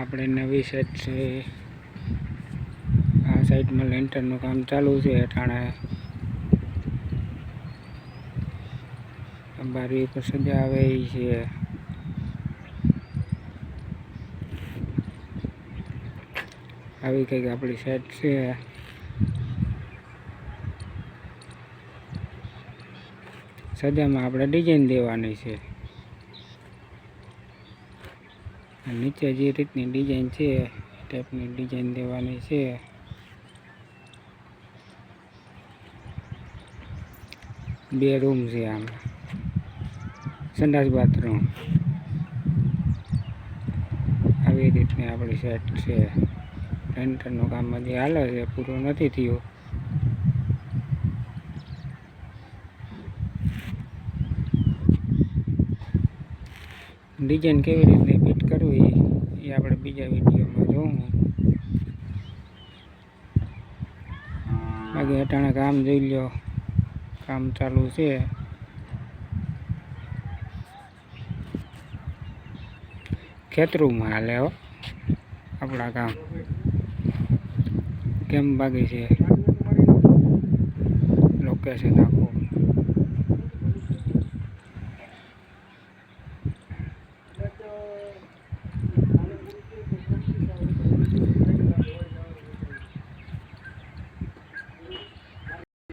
આપણે નવી સેટ છે આ સાઈડમાં લેન્ટરનું કામ ચાલુ છે અટાણે બારી ઉપર સજા આવે છે આવી કંઈક આપણી સેટ છે સજામાં આપણે ડિઝાઇન દેવાની છે નીચે જે રીતની ડિઝાઇન છે એ ટાઈપની ડિઝાઇન દેવાની છે બે રૂમ છે આમાં સંડાસ બાથરૂમ આવી રીતની આપણી સેટ છે લેન્ટરનું કામ હજી હાલે છે પૂરું નથી થયું ડિઝાઇન કેવી રીતે ફિટ કરવી એ આપણે બીજા વિડીયોમાં જોઉં બાકી અટાણે કામ જોઈ લો કામ ચાલુ છે ખેતરૂમાં હાલે હો આપણા કામ કેમ બાકી છે લોકેશન આખું